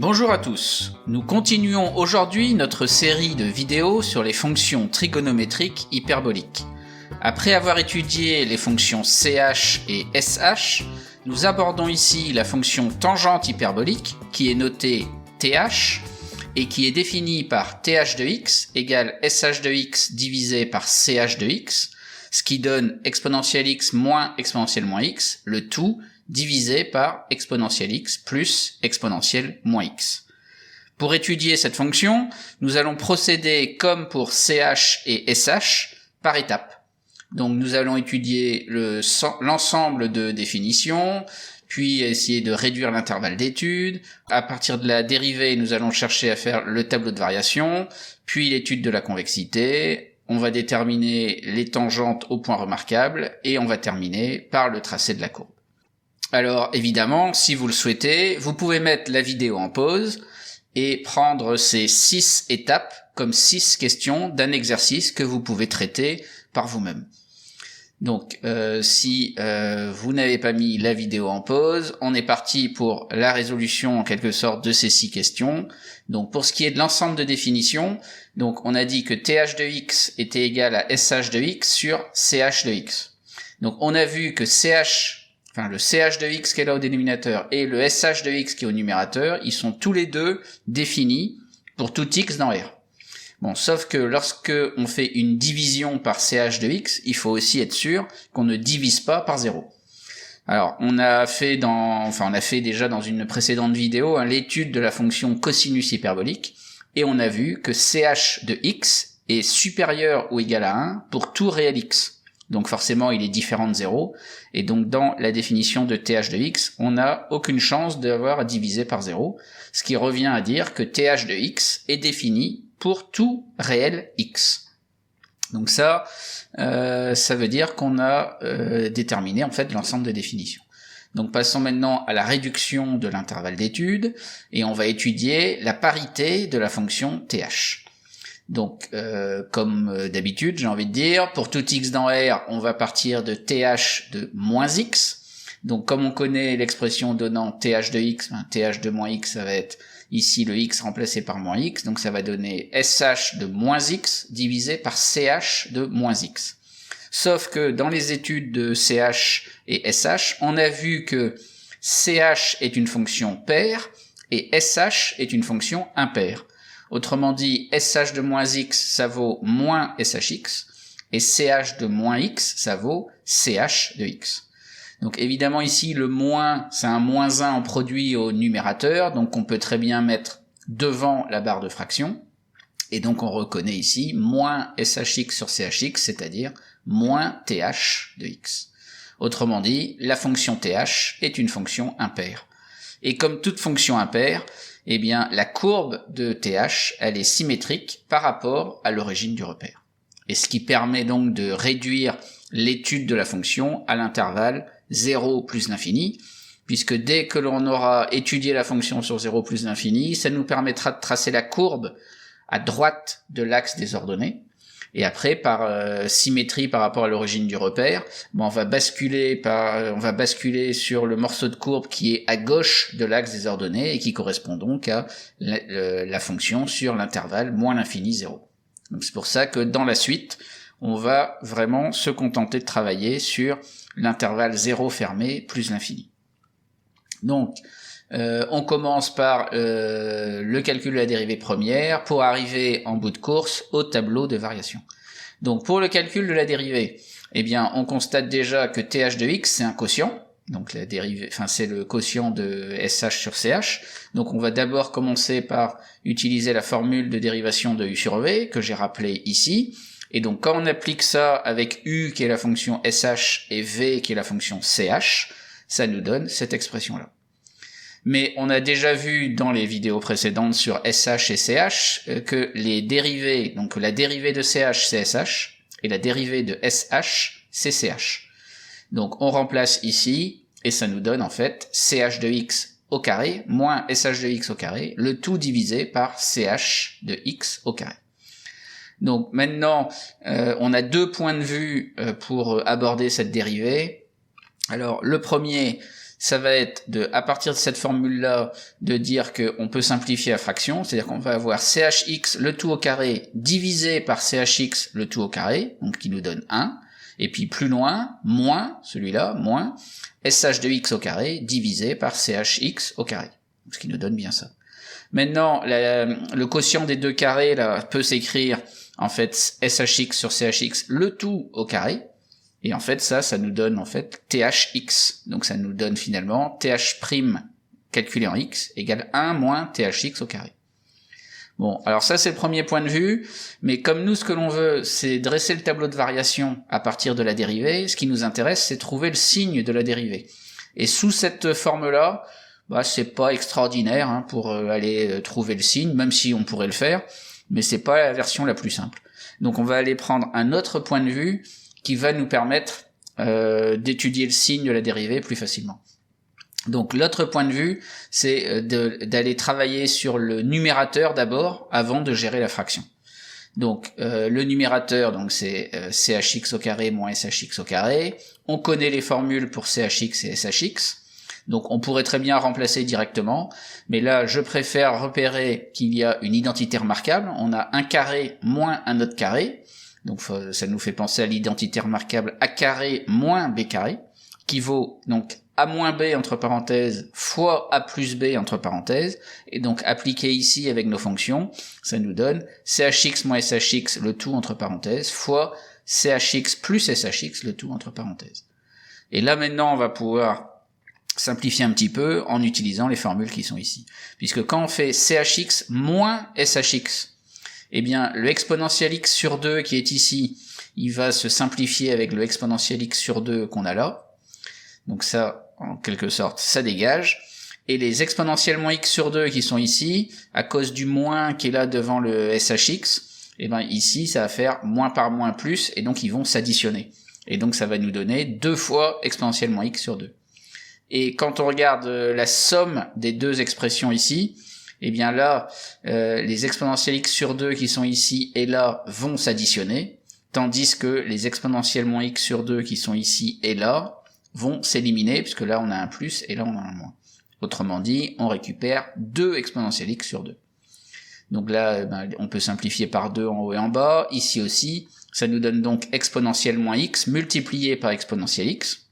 Bonjour à tous, nous continuons aujourd'hui notre série de vidéos sur les fonctions trigonométriques hyperboliques. Après avoir étudié les fonctions CH et SH, nous abordons ici la fonction tangente hyperbolique qui est notée TH et qui est définie par TH de x égale SH de x divisé par CH de x, ce qui donne exponentielle x moins exponentielle moins x, le tout divisé par exponentielle x plus exponentielle moins x. Pour étudier cette fonction, nous allons procéder comme pour CH et SH par étapes. Donc nous allons étudier l'ensemble de définitions, puis essayer de réduire l'intervalle d'étude. À partir de la dérivée, nous allons chercher à faire le tableau de variation, puis l'étude de la convexité. On va déterminer les tangentes au point remarquable et on va terminer par le tracé de la courbe. Alors évidemment, si vous le souhaitez, vous pouvez mettre la vidéo en pause et prendre ces 6 étapes comme 6 questions d'un exercice que vous pouvez traiter par vous-même. Donc si vous n'avez pas mis la vidéo en pause, on est parti pour la résolution en quelque sorte de ces 6 questions. Donc pour ce qui est de l'ensemble de définitions, donc on a dit que TH de x était égal à SH de x sur CH de x. Donc on a vu que le CH de x qui est là au dénominateur et le SH de x qui est au numérateur, ils sont tous les deux définis pour tout x dans R. Bon, sauf que lorsque on fait une division par CH de x, il faut aussi être sûr qu'on ne divise pas par 0. Alors, on a fait déjà dans une précédente vidéo l'étude de la fonction cosinus hyperbolique, et on a vu que CH de x est supérieur ou égal à 1 pour tout réel x. Donc forcément, il est différent de 0, et donc dans la définition de TH de x, on n'a aucune chance d'avoir à diviser par 0, ce qui revient à dire que TH de x est défini pour tout réel x. Donc ça veut dire qu'on a déterminé en fait l'ensemble des définitions. Donc passons maintenant à la réduction de l'intervalle d'étude, et on va étudier la parité de la fonction TH. Donc, comme d'habitude, j'ai envie de dire, pour tout x dans R, on va partir de TH de moins x. Donc, comme on connaît l'expression donnant TH de x, TH de moins x, ça va être ici le x remplacé par moins x. Donc, ça va donner SH de moins x divisé par CH de moins x. Sauf que dans les études de CH et SH, on a vu que CH est une fonction paire et SH est une fonction impaire. Autrement dit, SH de moins x, ça vaut moins SHx, et CH de moins x, ça vaut CH de x. Donc évidemment ici, le moins, c'est un moins 1 en produit au numérateur, donc on peut très bien mettre devant la barre de fraction, et donc on reconnaît ici moins SHx sur CHx, c'est-à-dire moins TH de x. Autrement dit, la fonction TH est une fonction impaire. Et comme toute fonction impaire, eh bien, la courbe de TH, elle est symétrique par rapport à l'origine du repère. Et ce qui permet donc de réduire l'étude de la fonction à l'intervalle 0 plus l'infini, puisque dès que l'on aura étudié la fonction sur 0 plus l'infini, ça nous permettra de tracer la courbe à droite de l'axe des ordonnées. Et après, par symétrie par rapport à l'origine du repère, on va basculer sur le morceau de courbe qui est à gauche de l'axe des ordonnées et qui correspond donc à la fonction sur l'intervalle moins l'infini 0. Donc c'est pour ça que dans la suite, on va vraiment se contenter de travailler sur l'intervalle 0 fermé plus l'infini. Donc, on commence par le calcul de la dérivée première pour arriver en bout de course au tableau de variation. Donc pour le calcul de la dérivée, eh bien on constate déjà que TH de x c'est un quotient, donc la dérivée, c'est le quotient de SH sur CH. Donc on va d'abord commencer par utiliser la formule de dérivation de U sur V que j'ai rappelée ici. Et donc quand on applique ça avec U qui est la fonction SH et V qui est la fonction CH, ça nous donne cette expression-là. Mais on a déjà vu dans les vidéos précédentes sur SH et CH que les dérivées, donc la dérivée de CH c'est SH et la dérivée de SH c'est CH. Donc on remplace ici et ça nous donne en fait CH de x au carré moins SH de x au carré, le tout divisé par CH de x au carré. Donc maintenant on a deux points de vue pour aborder cette dérivée. Alors le premier, ça va être à partir de cette formule-là, de dire qu'on peut simplifier la fraction, c'est-à-dire qu'on va avoir chx le tout au carré divisé par chx le tout au carré, donc qui nous donne 1, et puis plus loin, moins, celui-là, moins, sh de x au carré divisé par chx au carré, ce qui nous donne bien ça. Maintenant, le quotient des deux carrés là peut s'écrire en fait shx sur chx le tout au carré, et en fait ça nous donne en fait thx, donc ça nous donne finalement th' calculé en x égale 1 moins thx au carré. Bon, alors ça c'est le premier point de vue, mais comme nous ce que l'on veut c'est dresser le tableau de variation à partir de la dérivée, ce qui nous intéresse c'est trouver le signe de la dérivée. Et sous cette forme-là, c'est pas extraordinaire hein, pour aller trouver le signe, même si on pourrait le faire, mais c'est pas la version la plus simple. Donc on va aller prendre un autre point de vue qui va nous permettre d'étudier le signe de la dérivée plus facilement. Donc l'autre point de vue, c'est d'aller travailler sur le numérateur d'abord, avant de gérer la fraction. Donc le numérateur, donc c'est chx au carré moins shx au carré. On connaît les formules pour chx et shx. Donc on pourrait très bien remplacer directement, mais là je préfère repérer qu'il y a une identité remarquable. On a un carré moins un autre carré. Donc ça nous fait penser à l'identité remarquable a carré moins b carré, qui vaut donc a moins b entre parenthèses fois a plus b entre parenthèses, et donc appliqué ici avec nos fonctions, ça nous donne chx moins shx le tout entre parenthèses fois chx plus shx le tout entre parenthèses. Et là maintenant on va pouvoir simplifier un petit peu en utilisant les formules qui sont ici. Puisque quand on fait chx moins shx, eh bien, le exponentiel x sur 2 qui est ici, il va se simplifier avec le exponentiel x sur 2 qu'on a là. Donc ça, en quelque sorte, ça dégage. Et les exponentiels moins x sur 2 qui sont ici, à cause du moins qui est là devant le shx, eh bien ici, ça va faire moins par moins plus, et donc ils vont s'additionner. Et donc ça va nous donner 2 fois exponentiel moins x sur 2. Et quand on regarde la somme des deux expressions ici, eh bien là, les exponentiels x sur 2 qui sont ici et là vont s'additionner, tandis que les exponentiels moins x sur 2 qui sont ici et là vont s'éliminer, puisque là on a un plus et là on a un moins. Autrement dit, on récupère 2 exponentiels x sur 2. Donc là, on peut simplifier par 2 en haut et en bas. Ici aussi, ça nous donne donc exponentiel moins x multiplié par exponentiel x.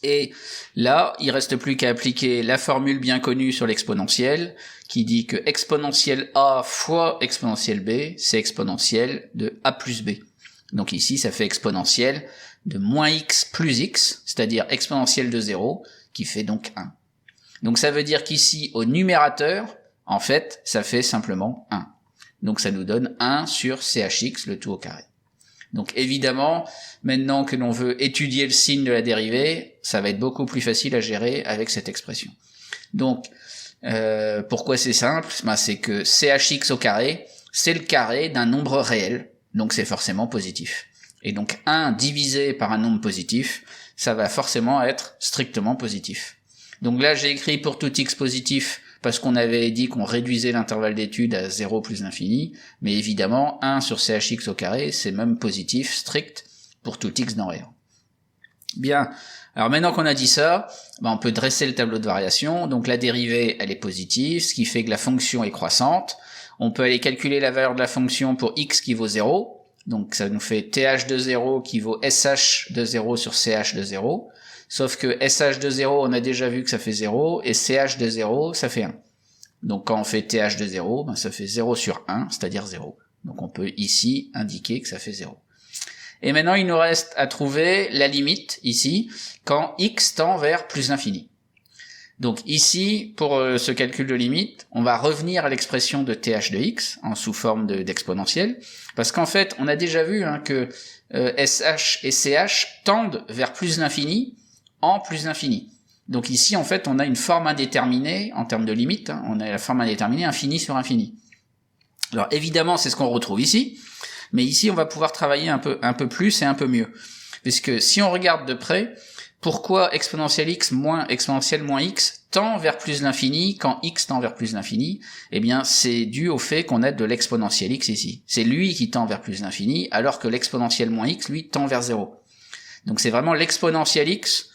Et là, il reste plus qu'à appliquer la formule bien connue sur l'exponentiel, qui dit que exponentiel a fois exponentiel b, c'est exponentiel de a plus b. Donc ici, ça fait exponentiel de moins x plus x, c'est-à-dire exponentiel de 0, qui fait donc 1. Donc ça veut dire qu'ici, au numérateur, en fait, ça fait simplement 1. Donc ça nous donne 1 sur chx, le tout au carré. Donc évidemment, maintenant que l'on veut étudier le signe de la dérivée, ça va être beaucoup plus facile à gérer avec cette expression. Donc, pourquoi c'est simple ? C'est que chx au carré, c'est le carré d'un nombre réel, donc c'est forcément positif. Et donc 1 divisé par un nombre positif, ça va forcément être strictement positif. Donc là, j'ai écrit pour tout x positif, parce qu'on avait dit qu'on réduisait l'intervalle d'étude à 0 plus l'infini, mais évidemment, 1 sur chx au carré, c'est même positif, strict, pour tout x dans R. Bien, alors maintenant qu'on a dit ça, on peut dresser le tableau de variation, donc la dérivée, elle est positive, ce qui fait que la fonction est croissante. On peut aller calculer la valeur de la fonction pour x qui vaut 0, donc ça nous fait th de 0 qui vaut sh de 0 sur ch de 0, sauf que sh de 0, on a déjà vu que ça fait 0, et ch de 0, ça fait 1. Donc quand on fait th de 0, ça fait 0 sur 1, c'est-à-dire 0. Donc on peut ici indiquer que ça fait 0. Et maintenant, il nous reste à trouver la limite, ici, quand x tend vers plus l'infini. Donc ici, pour ce calcul de limite, on va revenir à l'expression de th de x, en sous forme d'exponentielle, parce qu'en fait, on a déjà vu que sh et ch tendent vers plus l'infini en plus l'infini. Donc ici, en fait, on a une forme indéterminée, en termes de limite, on a la forme indéterminée infini sur infini. Alors évidemment, c'est ce qu'on retrouve ici, mais ici, on va pouvoir travailler un peu plus et un peu mieux. Puisque si on regarde de près, pourquoi exponentiel x moins exponentiel moins x tend vers plus l'infini quand x tend vers plus l'infini ? Eh bien, c'est dû au fait qu'on a de l'exponentiel x ici. C'est lui qui tend vers plus l'infini, alors que l'exponentiel moins x, lui, tend vers 0. Donc c'est vraiment l'exponentiel x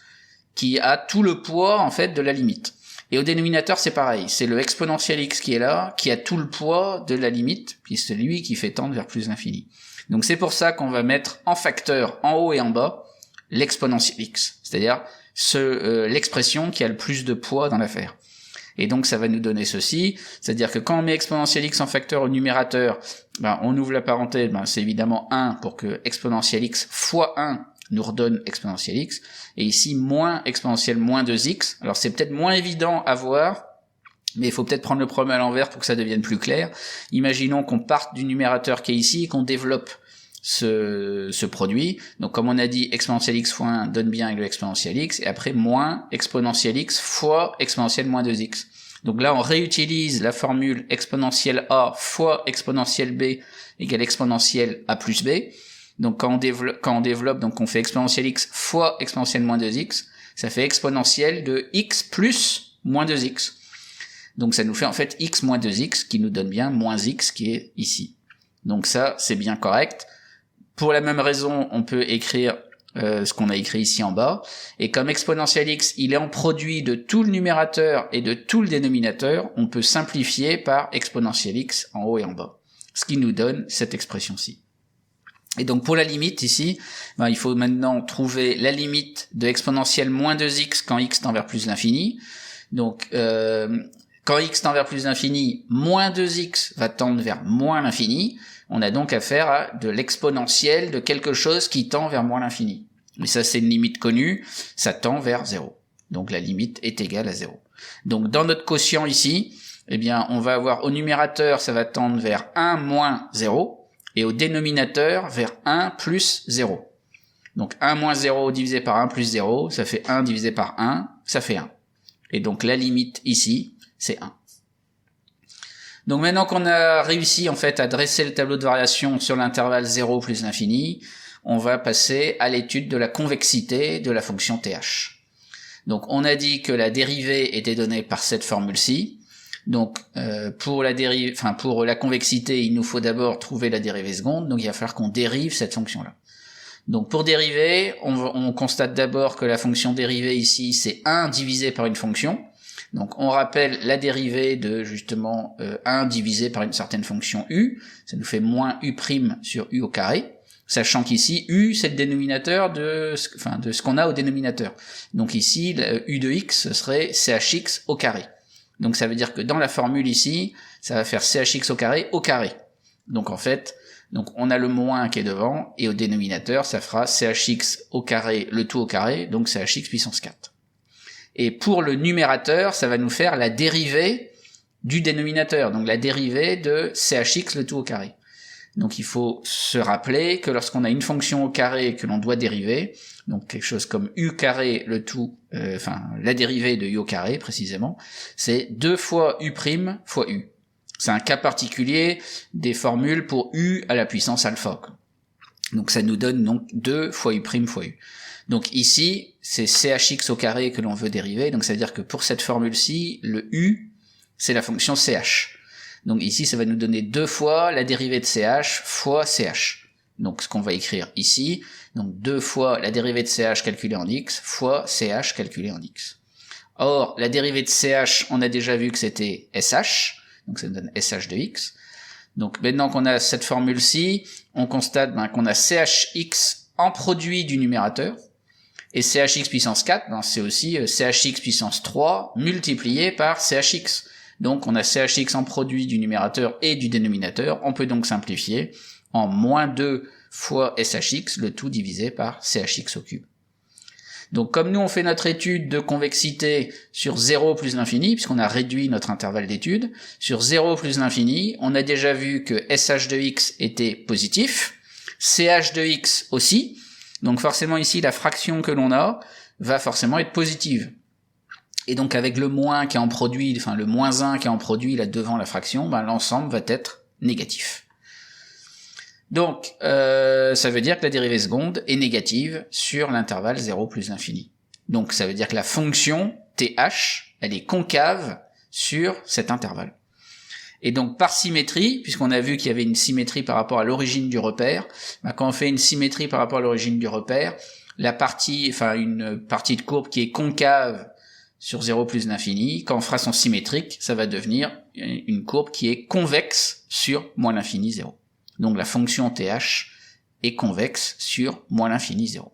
qui a tout le poids en fait de la limite. Et au dénominateur c'est pareil, c'est le exponentiel x qui est là, qui a tout le poids de la limite, puis c'est lui qui fait tendre vers plus l'infini. Donc c'est pour ça qu'on va mettre en facteur en haut et en bas l'exponentiel x, c'est-à-dire l'expression qui a le plus de poids dans l'affaire. Et donc ça va nous donner ceci, c'est-à-dire que quand on met exponentiel x en facteur au numérateur, on ouvre la parenthèse, c'est évidemment 1 pour que exponentiel x fois 1 nous redonne exponentiel x, et ici moins exponentiel moins 2x. Alors c'est peut-être moins évident à voir, mais il faut peut-être prendre le problème à l'envers pour que ça devienne plus clair. Imaginons qu'on parte du numérateur qui est ici et qu'on développe ce produit. Donc comme on a dit, exponentiel x fois 1 donne bien le exponentiel x, et après moins exponentiel x fois exponentiel moins 2x. Donc là on réutilise la formule exponentielle a fois exponentielle b égale exponentielle a plus b. Donc quand on développe, donc on fait exponentiel x fois exponentielle moins 2x, ça fait exponentielle de x plus moins 2x. Donc ça nous fait en fait x moins 2x qui nous donne bien moins x qui est ici. Donc ça c'est bien correct. Pour la même raison, on peut écrire ce qu'on a écrit ici en bas. Et comme exponentiel x, il est en produit de tout le numérateur et de tout le dénominateur, on peut simplifier par exponentiel x en haut et en bas. Ce qui nous donne cette expression-ci. Et donc pour la limite ici, il faut maintenant trouver la limite de exponentielle moins 2x quand x tend vers plus l'infini. Donc quand x tend vers plus l'infini, moins 2x va tendre vers moins l'infini. On a donc affaire à de l'exponentielle de quelque chose qui tend vers moins l'infini. Mais ça c'est une limite connue, ça tend vers 0. Donc la limite est égale à 0. Donc dans notre quotient ici, on va avoir au numérateur, ça va tendre vers 1 moins 0. Et au dénominateur vers 1 plus 0. Donc 1 moins 0 divisé par 1 plus 0, ça fait 1 divisé par 1, ça fait 1. Et donc la limite ici, c'est 1. Donc maintenant qu'on a réussi en fait à dresser le tableau de variation sur l'intervalle 0 plus l'infini, on va passer à l'étude de la convexité de la fonction th. Donc on a dit que la dérivée était donnée par cette formule-ci. Donc pour la convexité, il nous faut d'abord trouver la dérivée seconde, donc il va falloir qu'on dérive cette fonction-là. Donc pour dériver, on constate d'abord que la fonction dérivée ici, c'est 1 divisé par une fonction. Donc on rappelle la dérivée de justement 1 divisé par une certaine fonction u, ça nous fait moins u' sur u au carré, sachant qu'ici u c'est le dénominateur de ce qu'on a au dénominateur. Donc ici, u de x, ce serait chx au carré. Donc ça veut dire que dans la formule ici, ça va faire chx au carré. Donc en fait, on a le moins qui est devant, et au dénominateur, ça fera chx au carré, le tout au carré, donc chx puissance 4. Et pour le numérateur, ça va nous faire la dérivée du dénominateur, donc la dérivée de chx le tout au carré. Donc il faut se rappeler que lorsqu'on a une fonction au carré que l'on doit dériver, donc quelque chose comme u carré le tout, la dérivée de u au carré précisément, c'est 2 fois u' fois u. C'est un cas particulier des formules pour u à la puissance alpha. Donc ça nous donne donc 2 fois u' fois u. Donc ici, c'est chx au carré que l'on veut dériver, donc ça veut dire que pour cette formule-ci, le u, c'est la fonction ch. Donc ici, ça va nous donner 2 fois la dérivée de ch fois ch. Donc ce qu'on va écrire ici, donc 2 fois la dérivée de ch calculée en x fois ch calculée en x. Or, la dérivée de ch, on a déjà vu que c'était sh, donc ça nous donne sh de x. Donc maintenant qu'on a cette formule-ci, on constate qu'on a chx en produit du numérateur, et chx puissance 4, c'est aussi chx puissance 3 multiplié par chx. Donc on a chx en produit du numérateur et du dénominateur, on peut donc simplifier en moins 2 fois shx, le tout divisé par chx au cube. Donc comme nous on fait notre étude de convexité sur 0 plus l'infini, puisqu'on a réduit notre intervalle d'étude, sur 0 plus l'infini, on a déjà vu que sh de x était positif, ch de x aussi, donc forcément ici la fraction que l'on a va forcément être positive. Et donc avec le moins qui est en produit, le moins 1 qui est en produit là devant la fraction, l'ensemble va être négatif. Donc ça veut dire que la dérivée seconde est négative sur l'intervalle 0 plus l'infini. Donc ça veut dire que la fonction th, elle est concave sur cet intervalle. Et donc par symétrie, puisqu'on a vu qu'il y avait une symétrie par rapport à l'origine du repère, quand on fait une symétrie par rapport à l'origine du repère, une partie de courbe qui est concave sur 0 plus l'infini. Quand on fera son symétrique, ça va devenir une courbe qui est convexe sur moins l'infini 0. Donc la fonction th est convexe sur moins l'infini 0.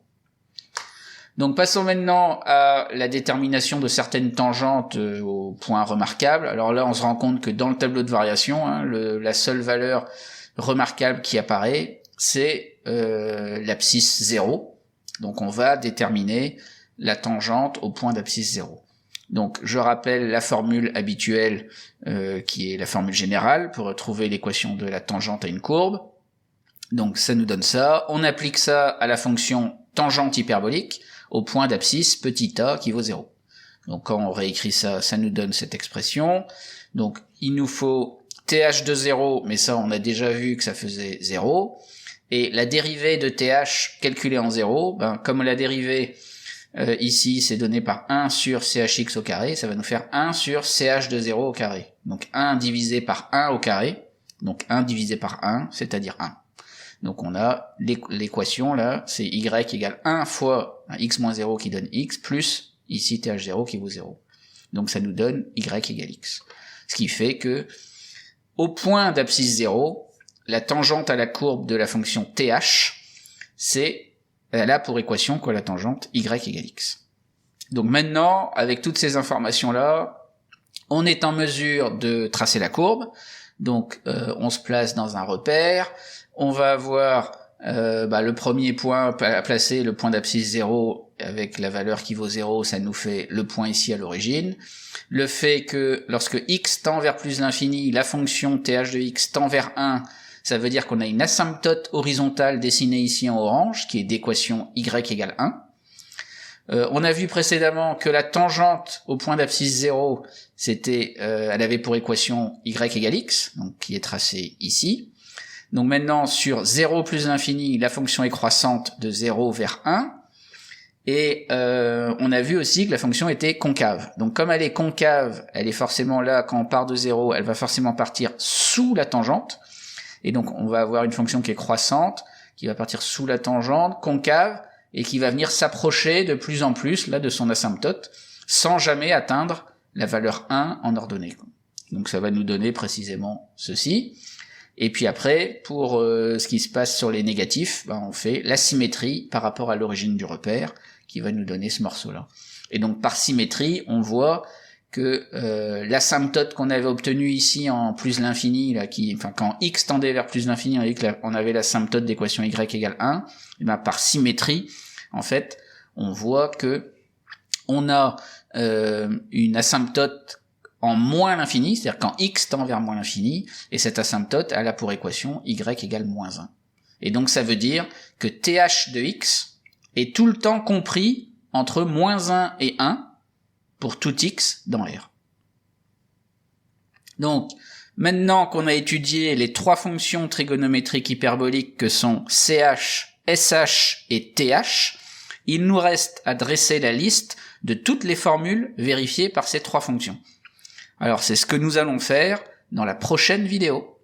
Donc passons maintenant à la détermination de certaines tangentes au point remarquable. Alors là, on se rend compte que dans le tableau de variation, la seule valeur remarquable qui apparaît, c'est l'abscisse 0. Donc on va déterminer la tangente au point d'abscisse 0. Donc je rappelle la formule habituelle qui est la formule générale pour retrouver l'équation de la tangente à une courbe. Donc ça nous donne ça. On applique ça à la fonction tangente hyperbolique au point d'abscisse petit a qui vaut 0. Donc quand on réécrit ça, ça nous donne cette expression. Donc il nous faut th de 0, mais ça on a déjà vu que ça faisait 0. Et la dérivée de th calculée en 0, comme la dérivée ici c'est donné par 1 sur chx au carré, ça va nous faire 1 sur ch de 0 au carré. Donc 1 divisé par 1 au carré, donc 1 divisé par 1, c'est-à-dire 1. Donc on a l'équation là, c'est y égale 1 fois x moins 0 qui donne x, plus ici th0 qui vaut 0. Donc ça nous donne y égale x. Ce qui fait que au point d'abscisse 0, la tangente à la courbe de la fonction th, elle a pour équation la tangente y égale x. Donc maintenant, avec toutes ces informations-là, on est en mesure de tracer la courbe. Donc on se place dans un repère. On va avoir le premier point à placer, le point d'abscisse 0, avec la valeur qui vaut 0, ça nous fait le point ici à l'origine. Le fait que lorsque x tend vers plus l'infini, la fonction th de x tend vers 1, ça veut dire qu'on a une asymptote horizontale dessinée ici en orange, qui est d'équation y égale 1. On a vu précédemment que la tangente au point d'abscisse 0, elle avait pour équation y égale x, donc qui est tracée ici. Donc maintenant, sur 0 plus l'infini, la fonction est croissante de 0 vers 1. Et on a vu aussi que la fonction était concave. Donc comme elle est concave, elle est forcément là, quand on part de 0, elle va forcément partir sous la tangente. Et donc on va avoir une fonction qui est croissante, qui va partir sous la tangente, concave, et qui va venir s'approcher de plus en plus là de son asymptote, sans jamais atteindre la valeur 1 en ordonnée. Donc ça va nous donner précisément ceci. Et puis après, pour ce qui se passe sur les négatifs, on fait la symétrie par rapport à l'origine du repère, qui va nous donner ce morceau-là. Et donc par symétrie, on voit que l'asymptote qu'on avait obtenu ici en plus l'infini, quand x tendait vers plus l'infini, on avait l'asymptote d'équation y égale 1, et par symétrie, en fait, on voit que on a une asymptote en moins l'infini, c'est-à-dire quand x tend vers moins l'infini, et cette asymptote, elle a pour équation y égale moins 1. Et donc ça veut dire que th de x est tout le temps compris entre moins 1 et 1 pour tout x dans R. Donc, maintenant qu'on a étudié les trois fonctions trigonométriques hyperboliques que sont ch, sh et th, il nous reste à dresser la liste de toutes les formules vérifiées par ces trois fonctions. Alors c'est ce que nous allons faire dans la prochaine vidéo.